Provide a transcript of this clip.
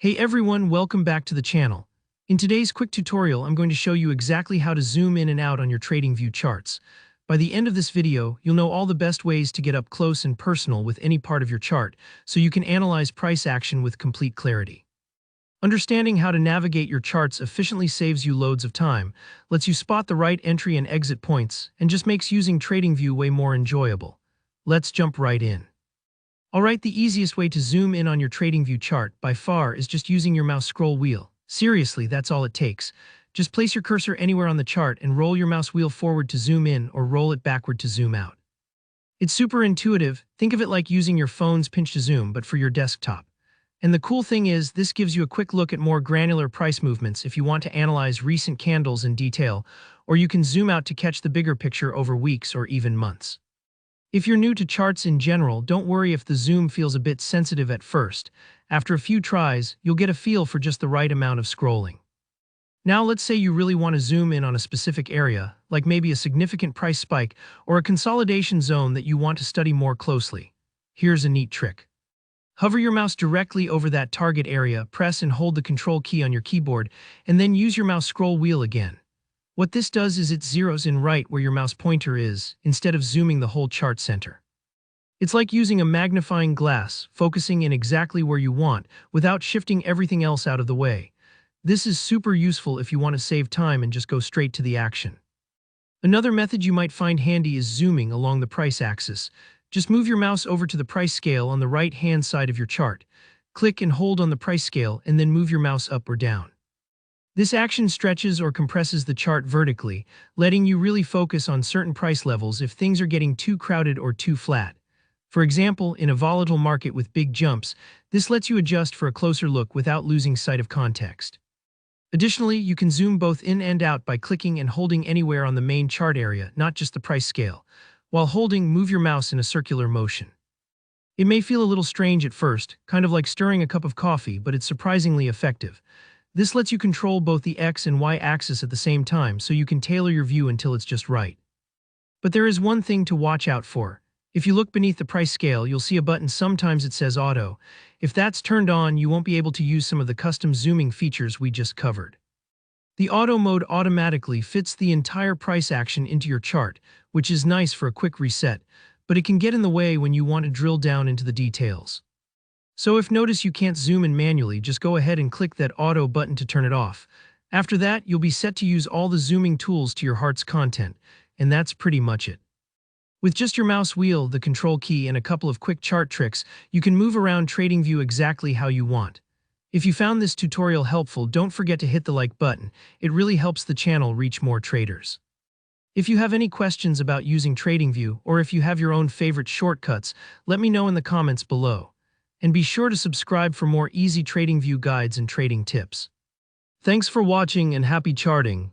Hey everyone, welcome back to the channel. In today's quick tutorial, I'm going to show you exactly how to zoom in and out on your TradingView charts. By the end of this video, you'll know all the best ways to get up close and personal with any part of your chart, so you can analyze price action with complete clarity. Understanding how to navigate your charts efficiently saves you loads of time, lets you spot the right entry and exit points, and just makes using TradingView way more enjoyable. Let's jump right in. Alright, the easiest way to zoom in on your TradingView chart by far is just using your mouse scroll wheel. Seriously, that's all it takes. Just place your cursor anywhere on the chart and roll your mouse wheel forward to zoom in or roll it backward to zoom out. It's super intuitive. Think of it like using your phone's pinch to zoom, but for your desktop. And the cool thing is, this gives you a quick look at more granular price movements if you want to analyze recent candles in detail, or you can zoom out to catch the bigger picture over weeks or even months. If you're new to charts in general, don't worry if the zoom feels a bit sensitive at first. After a few tries, you'll get a feel for just the right amount of scrolling. Now let's say you really want to zoom in on a specific area, like maybe a significant price spike or a consolidation zone that you want to study more closely. Here's a neat trick. Hover your mouse directly over that target area, press and hold the Control key on your keyboard, and then use your mouse scroll wheel again. What this does is it zeroes in right where your mouse pointer is, instead of zooming the whole chart center. It's like using a magnifying glass, focusing in exactly where you want, without shifting everything else out of the way. This is super useful if you want to save time and just go straight to the action. Another method you might find handy is zooming along the price axis. Just move your mouse over to the price scale on the right-hand side of your chart. Click and hold on the price scale and then move your mouse up or down. This action stretches or compresses the chart vertically, letting you really focus on certain price levels if things are getting too crowded or too flat. For example, in a volatile market with big jumps, this lets you adjust for a closer look without losing sight of context. Additionally, you can zoom both in and out by clicking and holding anywhere on the main chart area, not just the price scale. While holding, move your mouse in a circular motion. It may feel a little strange at first, kind of like stirring a cup of coffee, but it's surprisingly effective. This lets you control both the X and Y axis at the same time, so you can tailor your view until it's just right. But there is one thing to watch out for. If you look beneath the price scale, you'll see a button sometimes it says Auto. If that's turned on, you won't be able to use some of the custom zooming features we just covered. The Auto mode automatically fits the entire price action into your chart, which is nice for a quick reset, but it can get in the way when you want to drill down into the details. So if notice you can't zoom in manually, just go ahead and click that Auto button to turn it off. After that, you'll be set to use all the zooming tools to your heart's content, and that's pretty much it. With just your mouse wheel, the Control key, and a couple of quick chart tricks, you can move around TradingView exactly how you want. If you found this tutorial helpful, don't forget to hit the like button. It really helps the channel reach more traders. If you have any questions about using TradingView, or if you have your own favorite shortcuts, let me know in the comments below. And be sure to subscribe for more easy TradingView guides and trading tips. Thanks for watching and happy charting.